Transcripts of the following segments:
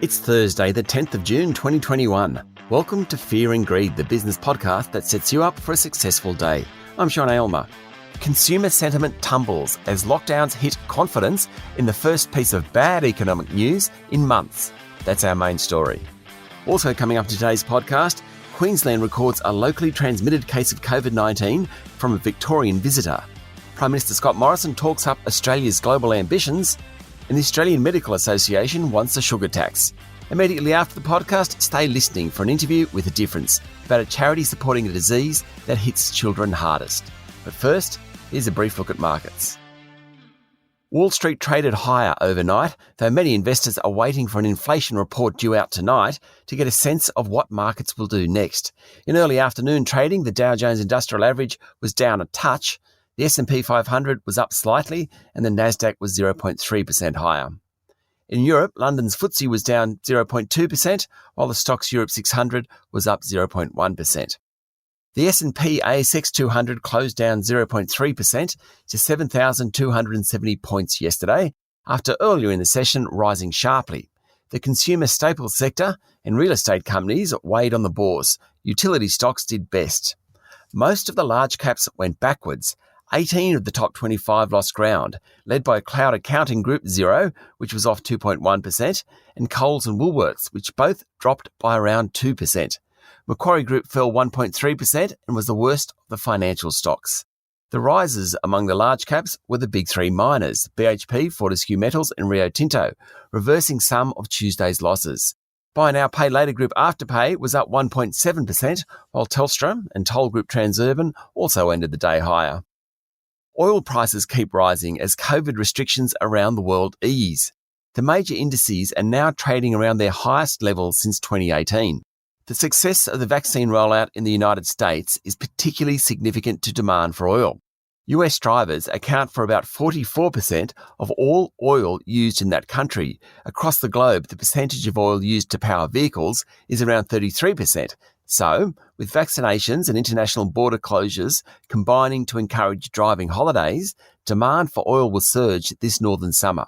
It's Thursday, the 10th of June 2021. Welcome to Fear and Greed, the business podcast that sets you up for a successful day. I'm Sean Aylmer. Consumer sentiment tumbles as lockdowns hit confidence in the first piece of bad economic news in months. That's our main story. Also coming up in today's podcast, Queensland records a locally transmitted case of COVID-19 from a Victorian visitor. Prime Minister Scott Morrison talks up Australia's global ambitions, and the Australian Medical Association wants a sugar tax. Immediately after the podcast, stay listening for an interview with a difference about a charity supporting a disease that hits children hardest. But first, here's a brief look at markets. Wall Street traded higher overnight, though many investors are waiting for an inflation report due out tonight to get a sense of what markets will do next. In early afternoon trading, the Dow Jones Industrial Average was down a touch. The S&P 500 was up slightly and the Nasdaq was 0.3% higher. In Europe, London's FTSE was down 0.2%, while the Stoxx Europe 600 was up 0.1%. The S&P ASX 200 closed down 0.3% to 7,270 points yesterday, after earlier in the session rising sharply. The consumer staples sector and real estate companies weighed on the bourse. Utility stocks did best. Most of the large caps went backwards. 18 of the top 25 lost ground, led by Cloud Accounting Group Xero, which was off 2.1%, and Coles and Woolworths, which both dropped by around 2%. Macquarie Group fell 1.3% and was the worst of the financial stocks. The risers among the large caps were the big three miners, BHP, Fortescue Metals and Rio Tinto, reversing some of Tuesday's losses. Buy Now Pay Later Group Afterpay was up 1.7%, while Telstra and Toll Group Transurban also ended the day higher. Oil prices keep rising as COVID restrictions around the world ease. The major indices are now trading around their highest levels since 2018. The success of the vaccine rollout in the United States is particularly significant to demand for oil. US drivers account for about 44% of all oil used in that country. Across the globe, the percentage of oil used to power vehicles is around 33%. So, with vaccinations and international border closures combining to encourage driving holidays, demand for oil will surge this northern summer.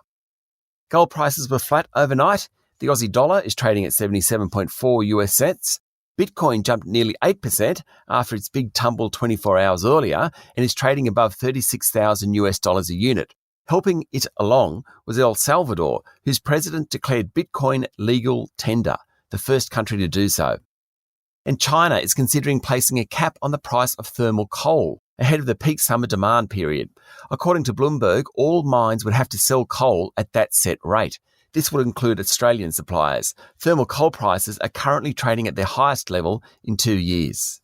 Gold prices were flat overnight. The Aussie dollar is trading at 77.4 US cents. Bitcoin jumped nearly 8% after its big tumble 24 hours earlier and is trading above 36,000 US dollars a unit. Helping it along was El Salvador, whose president declared Bitcoin legal tender, the first country to do so. And China is considering placing a cap on the price of thermal coal ahead of the peak summer demand period. According to Bloomberg, all mines would have to sell coal at that set rate. This would include Australian suppliers. Thermal coal prices are currently trading at their highest level in 2 years.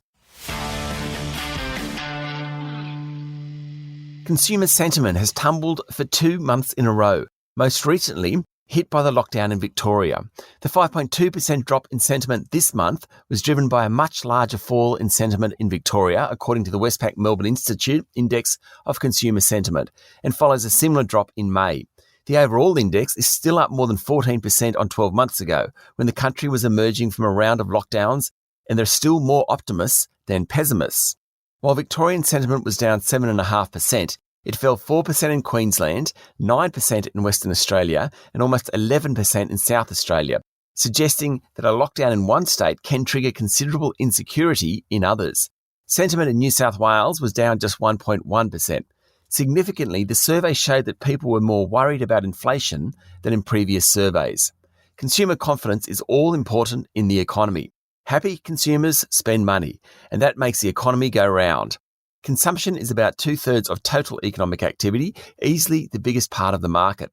Consumer sentiment has tumbled for 2 months in a row, most recently hit by the lockdown in Victoria. The 5.2% drop in sentiment this month was driven by a much larger fall in sentiment in Victoria, according to the Westpac Melbourne Institute Index of Consumer Sentiment, and follows a similar drop in May. The overall index is still up more than 14% on 12 months ago, when the country was emerging from a round of lockdowns, and there are still more optimists than pessimists. While Victorian sentiment was down 7.5%, it fell 4% in Queensland, 9% in Western Australia, and almost 11% in South Australia, suggesting that a lockdown in one state can trigger considerable insecurity in others. Sentiment in New South Wales was down just 1.1%. Significantly, the survey showed that people were more worried about inflation than in previous surveys. Consumer confidence is all important in the economy. Happy consumers spend money, and that makes the economy go round. Consumption is about 2/3 of total economic activity, easily the biggest part of the market.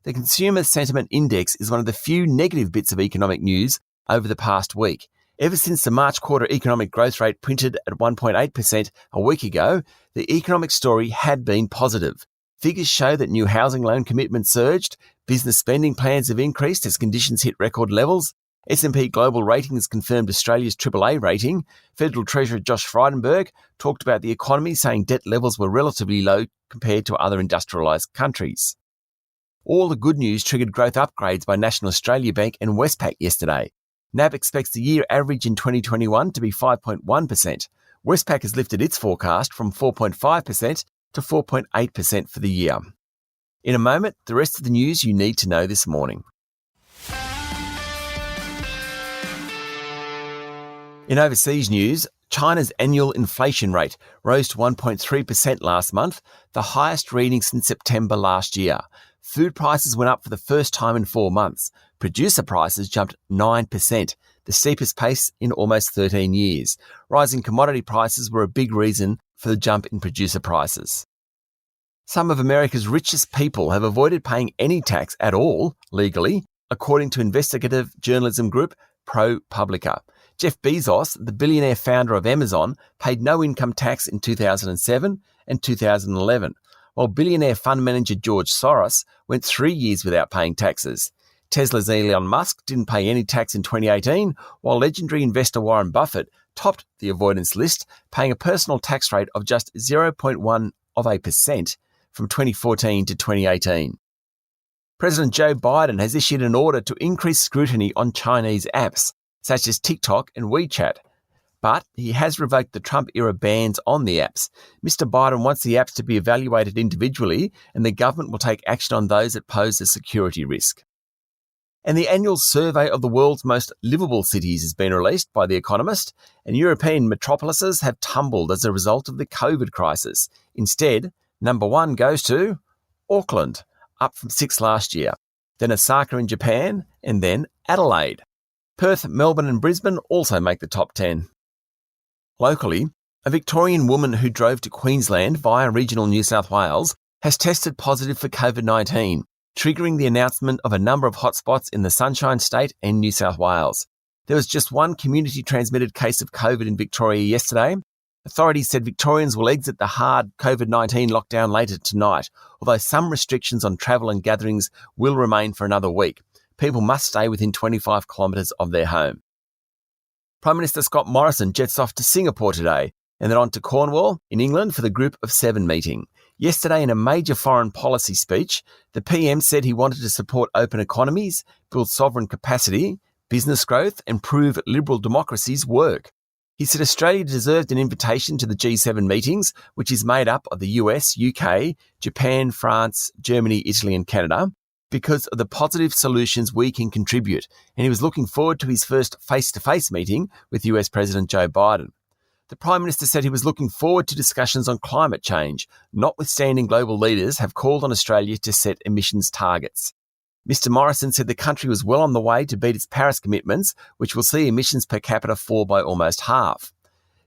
The Consumer Sentiment Index is one of the few negative bits of economic news over the past week. Ever since the March quarter economic growth rate printed at 1.8% a week ago, the economic story had been positive. Figures show that new housing loan commitments surged, business spending plans have increased as conditions hit record levels, S&P Global Ratings confirmed Australia's AAA rating. Federal Treasurer Josh Frydenberg talked about the economy, saying debt levels were relatively low compared to other industrialised countries. All the good news triggered growth upgrades by National Australia Bank and Westpac yesterday. NAB expects the year average in 2021 to be 5.1%. Westpac has lifted its forecast from 4.5% to 4.8% for the year. In a moment, the rest of the news you need to know this morning. In overseas news, China's annual inflation rate rose to 1.3% last month, the highest reading since September last year. Food prices went up for the first time in 4 months. Producer prices jumped 9%, the steepest pace in almost 13 years. Rising commodity prices were a big reason for the jump in producer prices. Some of America's richest people have avoided paying any tax at all, legally, according to investigative journalism group ProPublica. Jeff Bezos, the billionaire founder of Amazon, paid no income tax in 2007 and 2011, while billionaire fund manager George Soros went 3 years without paying taxes. Tesla's Elon Musk didn't pay any tax in 2018, while legendary investor Warren Buffett topped the avoidance list, paying a personal tax rate of just 0.1% from 2014 to 2018. President Joe Biden has issued an order to increase scrutiny on Chinese apps, such as TikTok and WeChat. But he has revoked the Trump-era bans on the apps. Mr. Biden wants the apps to be evaluated individually, and the government will take action on those that pose a security risk. And the annual survey of the world's most livable cities has been released by The Economist, and European metropolises have tumbled as a result of the COVID crisis. Instead, number 1 goes to Auckland, up from 6 last year, then Osaka in Japan, and then Adelaide. Perth, Melbourne and Brisbane also make the top 10. Locally, a Victorian woman who drove to Queensland via regional New South Wales has tested positive for COVID-19, triggering the announcement of a number of hotspots in the Sunshine State and New South Wales. There was just one community-transmitted case of COVID in Victoria yesterday. Authorities said Victorians will exit the hard COVID-19 lockdown later tonight, although some restrictions on travel and gatherings will remain for another week. People must stay within 25 kilometres of their home. Prime Minister Scott Morrison jets off to Singapore today and then on to Cornwall in England for the Group of 7 meeting. Yesterday, in a major foreign policy speech, the PM said he wanted to support open economies, build sovereign capacity, business growth and prove liberal democracies work. He said Australia deserved an invitation to the G7 meetings, which is made up of the US, UK, Japan, France, Germany, Italy and Canada, because of the positive solutions we can contribute, and he was looking forward to his first face-to-face meeting with US President Joe Biden. The Prime Minister said he was looking forward to discussions on climate change, notwithstanding global leaders have called on Australia to set emissions targets. Mr Morrison said the country was well on the way to beat its Paris commitments, which will see emissions per capita fall by almost half.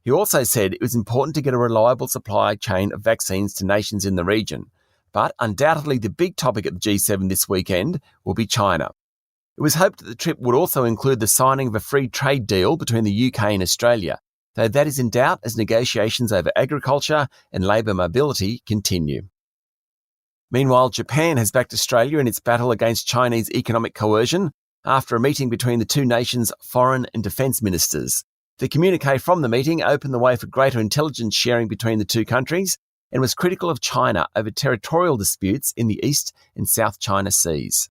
He also said it was important to get a reliable supply chain of vaccines to nations in the region. But undoubtedly the big topic at the G7 this weekend will be China. It was hoped that the trip would also include the signing of a free trade deal between the UK and Australia, though that is in doubt as negotiations over agriculture and labour mobility continue. Meanwhile, Japan has backed Australia in its battle against Chinese economic coercion after a meeting between the two nations' foreign and defence ministers. The communiqué from the meeting opened the way for greater intelligence sharing between the two countries and was critical of China over territorial disputes in the East and South China Seas.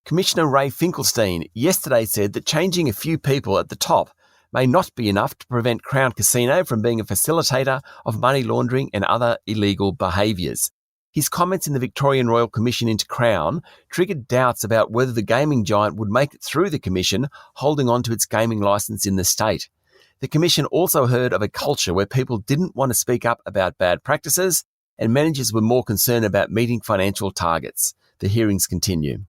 Commissioner Ray Finkelstein yesterday said that changing a few people at the top may not be enough to prevent Crown Casino from being a facilitator of money laundering and other illegal behaviours. His comments in the Victorian Royal Commission into Crown triggered doubts about whether the gaming giant would make it through the commission holding on to its gaming licence in the state. The Commission also heard of a culture where people didn't want to speak up about bad practices and managers were more concerned about meeting financial targets. The hearings continue.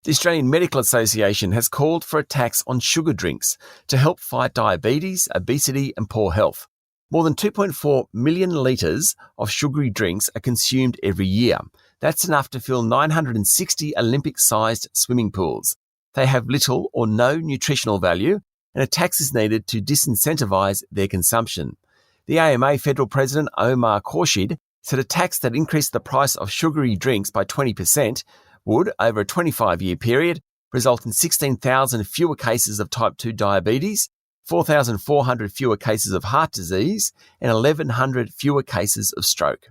The Australian Medical Association has called for a tax on sugar drinks to help fight diabetes, obesity and poor health. More than 2.4 million litres of sugary drinks are consumed every year. That's enough to fill 960 Olympic-sized swimming pools. They have little or no nutritional value, and a tax is needed to disincentivise their consumption. The AMA Federal President Omar Khorshid said a tax that increased the price of sugary drinks by 20% would, over a 25-year period, result in 16,000 fewer cases of type 2 diabetes, 4,400 fewer cases of heart disease, and 1,100 fewer cases of stroke.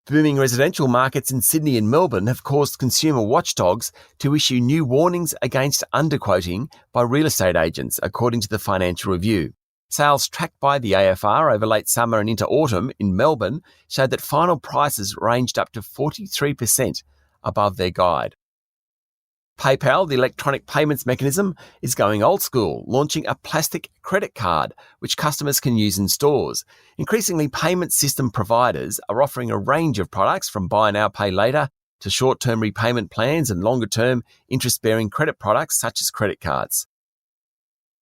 Booming residential markets in Sydney and Melbourne have caused consumer watchdogs to issue new warnings against underquoting by real estate agents, according to the Financial Review. Sales tracked by the AFR over late summer and into autumn in Melbourne showed that final prices ranged up to 43% above their guide. PayPal, the electronic payments mechanism, is going old school, launching a plastic credit card, which customers can use in stores. Increasingly, payment system providers are offering a range of products from buy now, pay later to short-term repayment plans and longer-term interest-bearing credit products such as credit cards.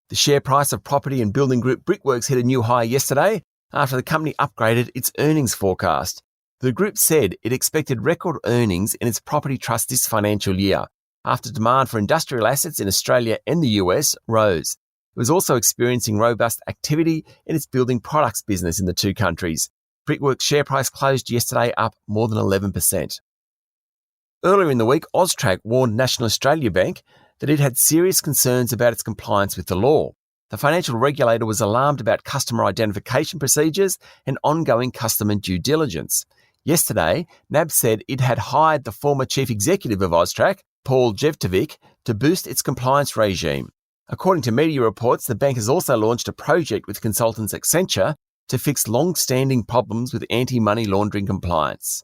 The share price of property and building group Brickworks hit a new high yesterday after the company upgraded its earnings forecast. The group said it expected record earnings in its property trust this financial year, after demand for industrial assets in Australia and the US rose. It was also experiencing robust activity in its building products business in the two countries. Brickworks' share price closed yesterday up more than 11%. Earlier in the week, Austrac warned National Australia Bank that it had serious concerns about its compliance with the law. The financial regulator was alarmed about customer identification procedures and ongoing customer due diligence. Yesterday, NAB said it had hired the former chief executive of Austrac, Paul Jevtovic, to boost its compliance regime. According to media reports, the bank has also launched a project with consultants Accenture to fix long-standing problems with anti-money laundering compliance.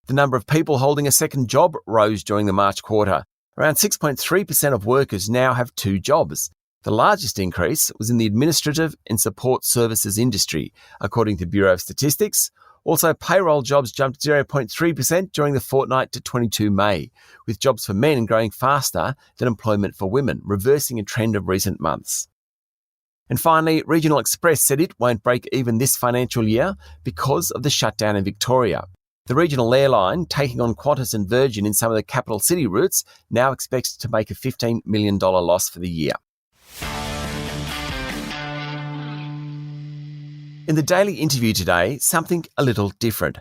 The number of people holding a second job rose during the March quarter. Around 6.3% of workers now have two jobs. The largest increase was in the administrative and support services industry, according to Bureau of Statistics. Also, payroll jobs jumped 0.3% during the fortnight to 22 May, with jobs for men growing faster than employment for women, reversing a trend of recent months. And finally, Regional Express said it won't break even this financial year because of the shutdown in Victoria. The regional airline, taking on Qantas and Virgin in some of the capital city routes, now expects to make a $15 million loss for the year. In the daily interview today, something a little different.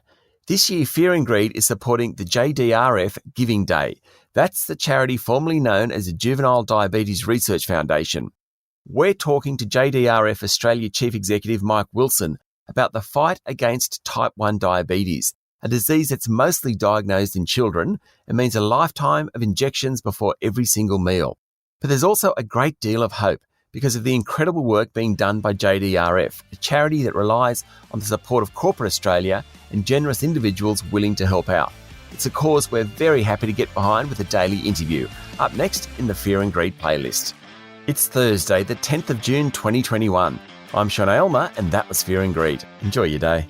This year, Fear and Greed is supporting the JDRF Giving Day. That's the charity formerly known as the Juvenile Diabetes Research Foundation. We're talking to JDRF Australia Chief Executive Mike Wilson about the fight against type 1 diabetes, a disease that's mostly diagnosed in children and means a lifetime of injections before every single meal. But there's also a great deal of hope because of the incredible work being done by JDRF, a charity that relies on the support of corporate Australia and generous individuals willing to help out. It's a cause we're very happy to get behind with a daily interview, up next in the Fear and Greed playlist. It's Thursday, the 10th of June 2021. I'm Sean Aylmer, and that was Fear and Greed. Enjoy your day.